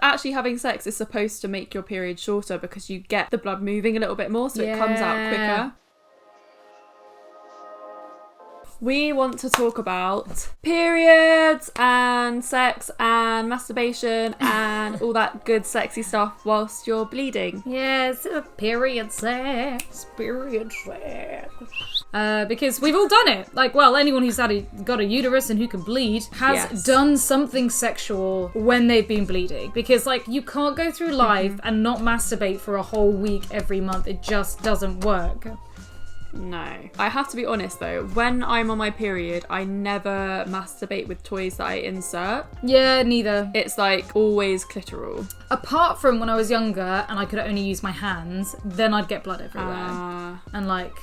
actually having sex is supposed to make your period shorter because you get the blood moving a little bit more, so it comes out quicker. We want to talk about periods and sex and masturbation and all that good sexy stuff whilst you're bleeding. Yes, period sex. Because we've all done it. Like, well, anyone who's got a uterus and who can bleed has done something sexual when they've been bleeding. Because, like, you can't go through life and not masturbate for a whole week every month. It just doesn't work. No. I have to be honest though, when I'm on my period, I never masturbate with toys that I insert. Yeah, neither. It's like always clitoral. Apart from when I was younger and I could only use my hands, then I'd get blood everywhere. And like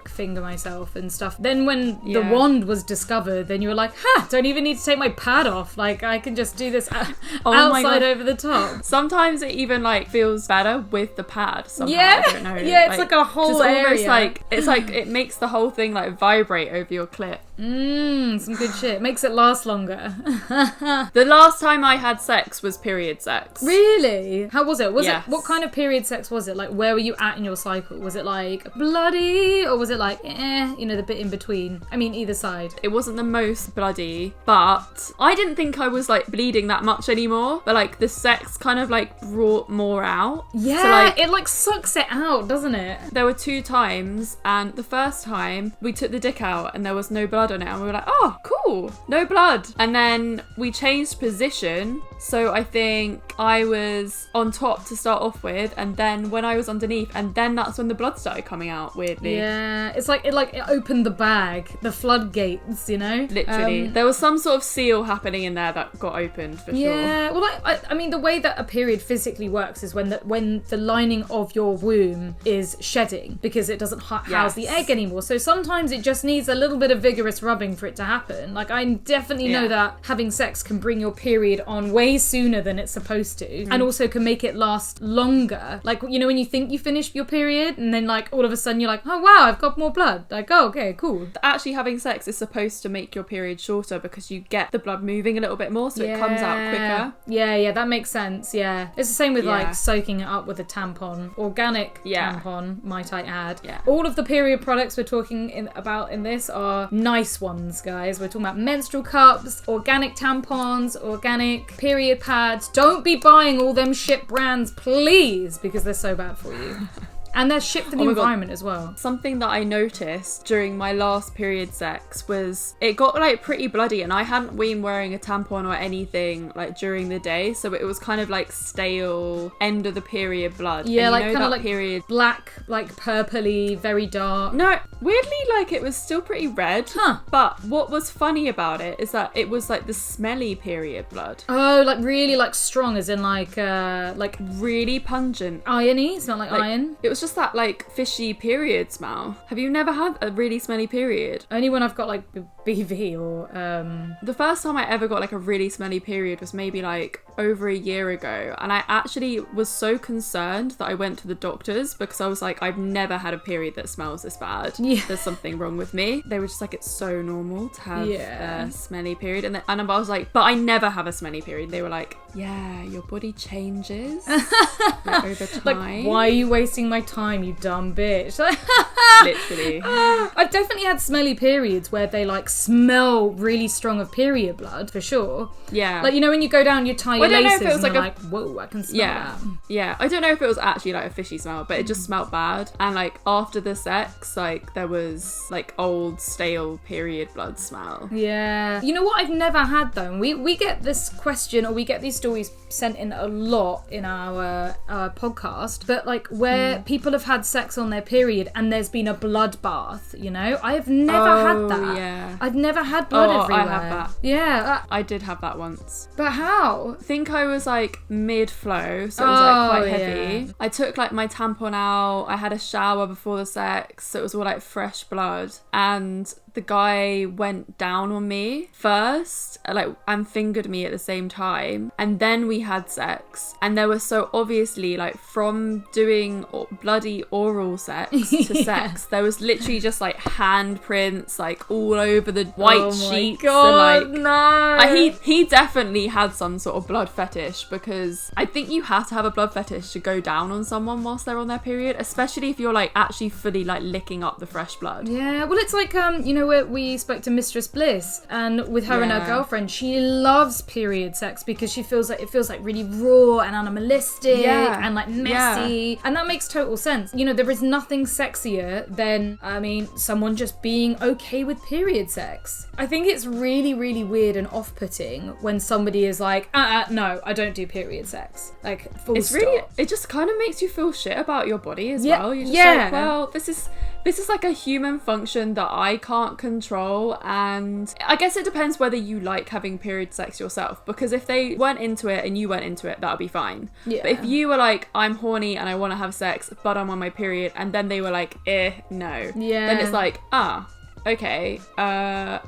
finger myself and stuff. Then when the wand was discovered, then you were like, don't even need to take my pad off. Like, I can just do this outside over the top. Sometimes it even like feels better with the pad somehow. Yeah. I don't know. Yeah, it's like a whole area. It's like it makes the whole thing like vibrate over your clit. Some good shit. Makes it last longer. The last time I had sex was period sex. Really? How was it? Yes. What kind of period sex was it? Like, where were you at in your cycle? Was it like bloody, or was it like the bit in between? I mean, either side. It wasn't the most bloody, but I didn't think I was like bleeding that much anymore. But like the sex kind of like brought more out. Yeah, so, like, it like sucks it out, doesn't it? There were 2 times, and the first time we took the dick out and there was no blood on it, and we were like, oh, cool, no blood. And then we changed position, so I think I was on top to start off with, and then when I was underneath, and then that's when the blood started coming out, weirdly. Yeah, it's like it opened the bag, the floodgates, you know? Literally. There was some sort of seal happening in there that got opened, for sure. Yeah, well, I mean, the way that a period physically works is when the lining of your womb is shedding, because it doesn't house the egg anymore. So sometimes it just needs a little bit of vigorous rubbing for it to happen. Like, I definitely know that having sex can bring your period on way sooner than it's supposed to, and also can make it last longer. Like, you know, when you think you finished your period and then like all of a sudden you're like, oh wow, I've got more blood. Like, oh, okay, cool. Actually having sex is supposed to make your period shorter because you get the blood moving a little bit more, so it comes out quicker. Yeah, that makes sense. Yeah, it's the same with like soaking it up with a tampon, organic tampon, might I add. Yeah. All of the period products we're talking about in this are nice ones, guys. We're talking about menstrual cups, organic tampons, organic period pads. Don't be buying all them shit brands, please, because they're so bad for you. And they're shit for the environment as well. Something that I noticed during my last period sex was it got like pretty bloody, and I hadn't been wearing a tampon or anything like during the day, so it was kind of like stale end of the period blood. Yeah, and like kind of like period black, like purpley, very dark. No, weirdly, like it was still pretty red. But what was funny about it is that it was like the smelly period blood. Oh, like really like strong, as in like really pungent, irony. Smell like iron. It was just that like fishy period smell. Have you never had a really smelly period? Only when I've got like BV or The first time I ever got like a really smelly period was maybe like over a year ago, and I actually was so concerned that I went to the doctors because I was like, I've never had a period that smells this bad. There's something wrong with me. They were just like, it's so normal to have a smelly period, and I was like, but I never have a smelly period. They were like, yeah, your body changes like, over time. Like, why are you wasting my time, you dumb bitch? Literally. I've definitely had smelly periods where they like smell really strong of period blood, for sure. Yeah. Like, you know when you go down your tiny laces, I don't know if it was and like you're whoa, I can smell that. Yeah. I don't know if it was actually like a fishy smell, but it just smelled bad. And like after the sex, like there was like old stale period blood smell. Yeah. You know what I've never had though? And we get this question, or we get these stories sent in a lot in our podcast, but like where people have had sex on their period and there's been a bloodbath, you know? I have never had that. Yeah. I've never had blood everywhere. I have that. Yeah. I did have that once. But how? I think I was like mid-flow, so it was like quite heavy. Yeah. I took like my tampon out, I had a shower before the sex, so it was all like fresh blood, and the guy went down on me first, like, and fingered me at the same time, and then we had sex. And there was so obviously, like, from doing bloody oral sex to sex, there was literally just like handprints like all over the white sheets. God, and, like, no. He definitely had some sort of blood fetish, because I think you have to have a blood fetish to go down on someone whilst they're on their period, especially if you're like actually fully like licking up the fresh blood. Yeah, well, it's like you know, where we spoke to Mistress Bliss, and with her and her girlfriend, she loves period sex because she feels like it feels like really raw and animalistic and like messy, and that makes total sense. You know, there is nothing sexier than, I mean, someone just being okay with period sex. I think it's really, really weird and off-putting when somebody is like, no, I don't do period sex. Like, full stop. Really, it just kind of makes you feel shit about your body as well. You're just like, well, this is like a human function that I can't control. And I guess it depends whether you like having period sex yourself, because if they weren't into it and you weren't into it, that would be fine. But if you were like, I'm horny and I want to have sex, but I'm on my period, and then they were like, no, then it's like, okay, oh,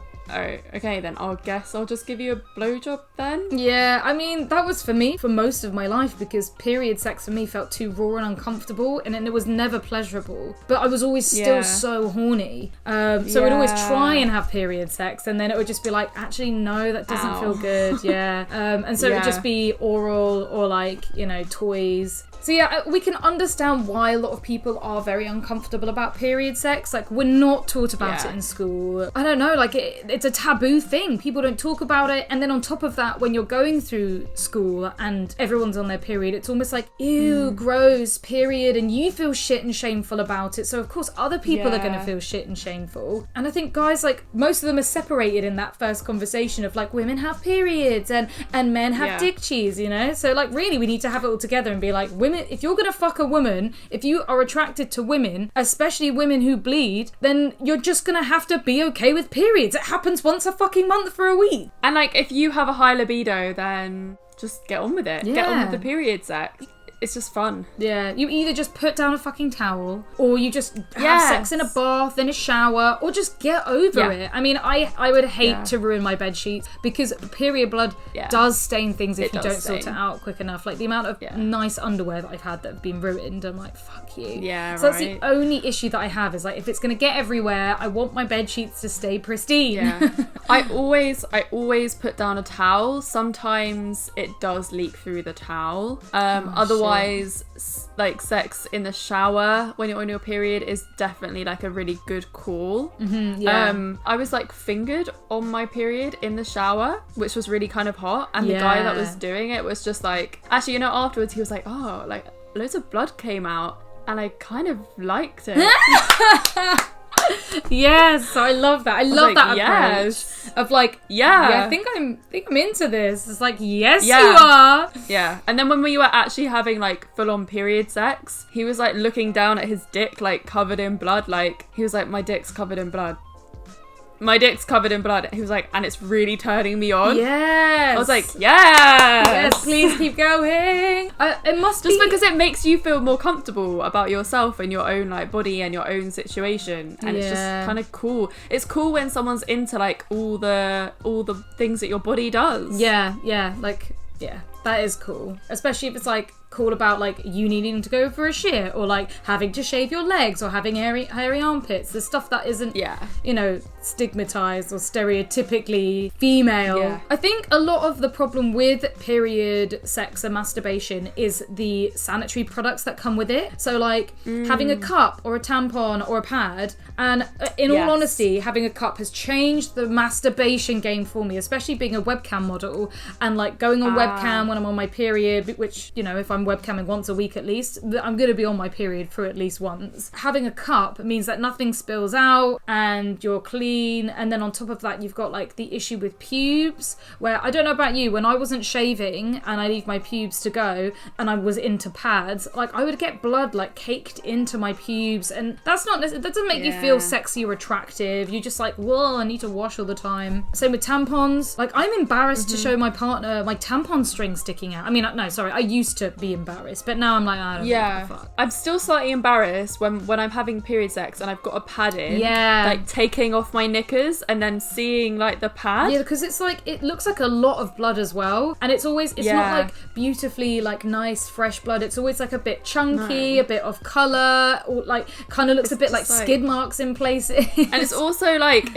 okay, then I guess I'll just give you a blowjob then. Yeah, I mean, that was for me for most of my life, because period sex for me felt too raw and uncomfortable, and it was never pleasurable. But I was always still so horny. So I'd always try and have period sex, and then it would just be like, actually, no, that doesn't feel good. And so it would just be oral or like, you know, toys. So yeah, we can understand why a lot of people are very uncomfortable about period sex. Like, we're not taught about it in school. I don't know, like, it's a taboo thing. People don't talk about it. And then on top of that, when you're going through school and everyone's on their period, it's almost like, ew, gross, period. And you feel shit and shameful about it. So of course, other people are going to feel shit and shameful. And I think guys, like, most of them are separated in that first conversation of like, women have periods and men have dick cheese, you know? So like, really, we need to have it all together and be like, women, if you're gonna fuck a woman, if you are attracted to women, especially women who bleed, then you're just gonna have to be okay with periods. It happens once a fucking month for a week. And like, if you have a high libido, then just get on with it. Get on with the period sex. It's just fun. Yeah, you either just put down a fucking towel, or you just have sex in a bath, in a shower, or just get over it. I mean, I would hate to ruin my bed sheets, because period blood does stain things if you don't sort it out quick enough. Like, the amount of nice underwear that I've had that have been ruined, I'm like, fuck you. Yeah, so that's the only issue that I have, is like, if it's gonna get everywhere, I want my bed sheets to stay pristine. Yeah. I always put down a towel. Sometimes it does leak through the towel. Otherwise, like, sex in the shower when you're on your period is definitely like a really good call. I was like fingered on my period in the shower, which was really kind of hot, and the guy that was doing it was just like, actually, you know, afterwards he was like, oh, like, loads of blood came out and I kind of liked it. Yes, I love that. I love that approach of like, I think I'm into this. It's like, yes, you are. Yeah. And then when we were actually having like full on period sex, he was like looking down at his dick, like covered in blood. Like, he was like, my dick's covered in blood. My dick's covered in blood. He was like, and it's really turning me on. Yes. I was like, yes. Yes, please keep going. It must just because it makes you feel more comfortable about yourself and your own like body and your own situation, and it's just kind of cool. It's cool when someone's into like all the things that your body does. That is cool, especially if it's like cool about like you needing to go for a shit, or like having to shave your legs, or having hairy armpits. The stuff that isn't, you know, stigmatized or stereotypically female. I think a lot of the problem with period sex and masturbation is the sanitary products that come with it. So like having a cup or a tampon or a pad, and in all honesty, having a cup has changed the masturbation game for me, especially being a webcam model and like going on webcam when I'm on my period, which, you know, if I'm webcamming once a week at least, I'm going to be on my period for at least once. Having a cup means that nothing spills out and you're clean, and then on top of that you've got like the issue with pubes, where I don't know about you, when I wasn't shaving and I leave my pubes to go and I was into pads, like I would get blood like caked into my pubes, and that doesn't make you feel sexy or attractive. You're just like, whoa, I need to wash all the time. Same with tampons. Like, I'm embarrassed to show my partner my tampon string sticking out. I mean, no, sorry, I used to be be embarrassed, but now I'm like, I don't give a fuck. I'm still slightly embarrassed when I'm having period sex and I've got a pad in. Yeah. Like taking off my knickers and then seeing like the pad. Yeah, because it's like, it looks like a lot of blood as well. And it's always, it's not like beautifully like nice fresh blood. It's always like a bit chunky, a bit of colour, or like kind of looks a bit like skid marks in places. And it's also like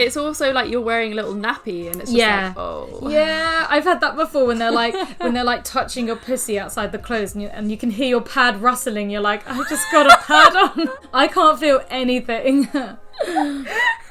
you're wearing a little nappy and it's just like, oh. Yeah, I've had that before when they're like touching your pussy outside the clothes and you can hear your pad rustling. You're like, I just got a pad on. I can't feel anything.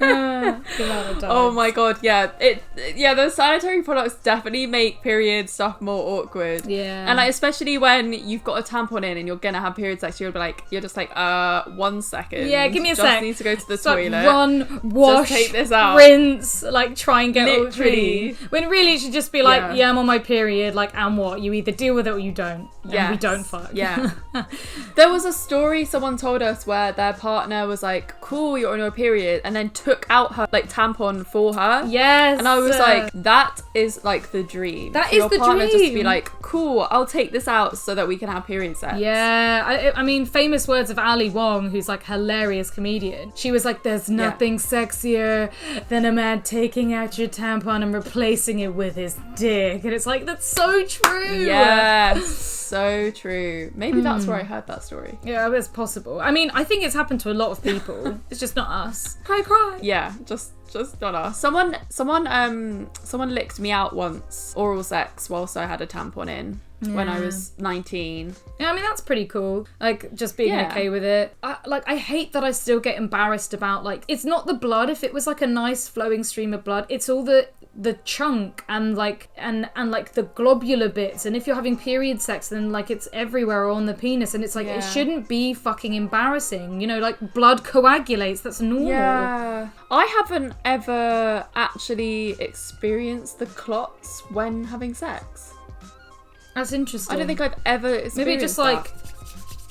Oh my god, those sanitary products definitely make period stuff more awkward. Yeah. And like especially when you've got a tampon in and you're gonna have period sex, you're just like 1 second. Yeah, give me a sec. Just need to go to the toilet. Like run, wash, just take this out. rinse, like try and get all literally. three. When really it should just be like, I'm on my period, like, and what? You either deal with it or you don't. And we don't fuck. Yeah. There was a story someone told us where their partner was like, cool, you're on your period, and then took out her like tampon for her. Yes. And I was like, that is like the dream. That for is your the partner dream. Just to be like, cool, I'll take this out so that we can have period sex. Yeah. I mean, famous words of Ali Wong, who's like hilarious comedian. She was like, there's nothing sexier than a man taking out your tampon and replacing it with his dick. And it's like, that's so true. Yes. So true. Maybe that's where I heard that story. Yeah, it's possible. I mean, I think it's happened to a lot of people. It's just not us. Cry. Yeah, just not us. Someone licked me out once, oral sex, whilst I had a tampon in when I was 19. Yeah, I mean, that's pretty cool. Like, just being okay with it. I hate that I still get embarrassed about, like, it's not the blood. If it was like a nice flowing stream of blood, it's all the chunk and like and like the globular bits, and if you're having period sex then like it's everywhere on the penis, and it's like it shouldn't be fucking embarrassing, you know, like blood coagulates, that's normal. Yeah, I haven't ever actually experienced the clots when having sex. That's interesting. I don't think I've ever experienced maybe just that. like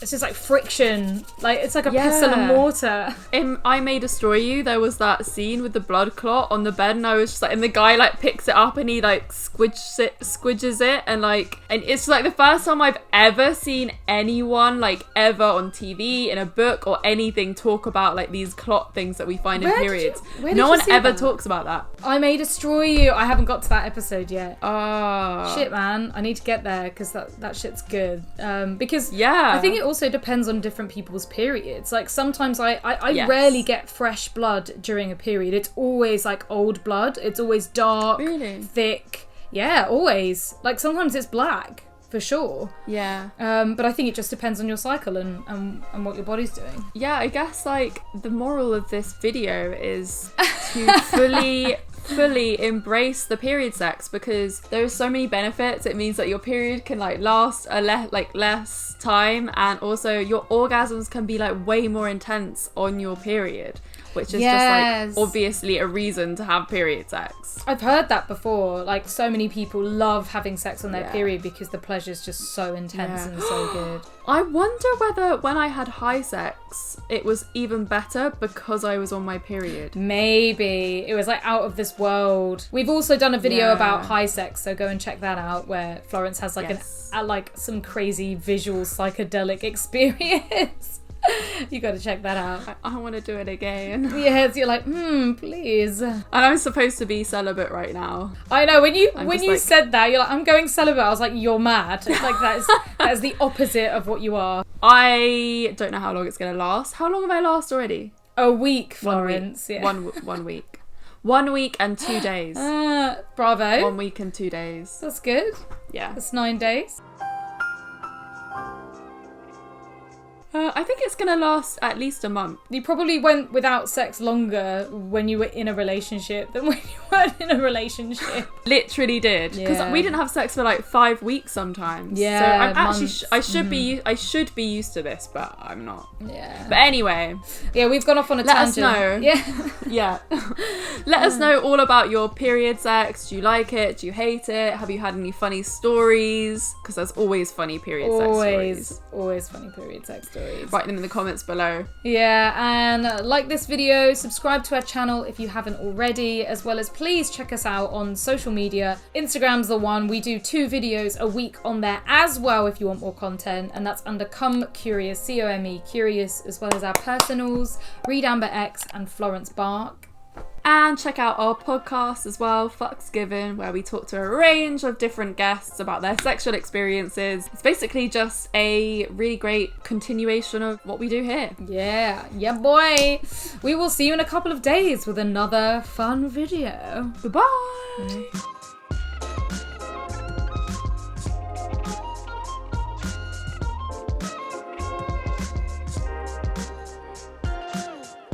it's just like friction, like it's like a pestle and mortar. In I May Destroy You, there was that scene with the blood clot on the bed, and I was just like, and the guy like picks it up and he like squidges it, and it's like the first time I've ever seen anyone like ever on TV, in a book or anything, talk about like these clot things that we find in periods. No one ever talks about that. I May Destroy You. I haven't got to that episode yet. Oh shit, man! I need to get there because that shit's good. Because I think it also depends on different people's periods. Like sometimes I rarely get fresh blood during a period. It's always like old blood. It's always dark, thick. Yeah, always. Like sometimes it's black for sure. Yeah. But I think it just depends on your cycle and what your body's doing. Yeah, I guess like the moral of this video is to fully embrace the period sex, because there are so many benefits. It means that your period can like last less time, and also your orgasms can be like way more intense on your period, which is just like obviously a reason to have period sex. I've heard that before. Like so many people love having sex on their period because the pleasure's just so intense and so good. I wonder whether when I had high sex it was even better because I was on my period. Maybe. It was like out of this world. We've also done a video about high sex, so go and check that out, where Florence has like some crazy visual psychedelic experience. You gotta check that out. I want to do it again. Yes, you're like, please. And I'm supposed to be celibate right now. I know, when you said that, you're like, I'm going celibate. I was like, you're mad. Like that is the opposite of what you are. I don't know how long it's gonna last. How long have I last already? A week, Florence. 1 week. 1 week. 1 week and 2 days. Bravo. 1 week and 2 days. That's good. Yeah. That's 9 days. I think it's gonna last at least a month. You probably went without sex longer when you were in a relationship than when you weren't in a relationship. Literally did, because we didn't have sex for like 5 weeks sometimes. Yeah, so I'm actually I months. should be used to this, but I'm not. Yeah. But anyway, we've gone off on a tangent. Let us know. Yeah. Let us know all about your period sex. Do you like it? Do you hate it? Have you had any funny stories? Because there's always funny period sex stories. Always funny period sex stories. answers. Write them in the comments below. Yeah, and like this video, subscribe to our channel if you haven't already, as well as please check us out on social media. Instagram's the one. We do 2 videos a week on there as well if you want more content, and that's under Come Curious, C-O-M-E, Curious, as well as our personals, Reed Amber X and Florence Bark. And check out our podcast as well, Fucks Given, where we talk to a range of different guests about their sexual experiences. It's basically just a really great continuation of what we do here. Yeah, boy. We will see you in a couple of days with another fun video. Goodbye.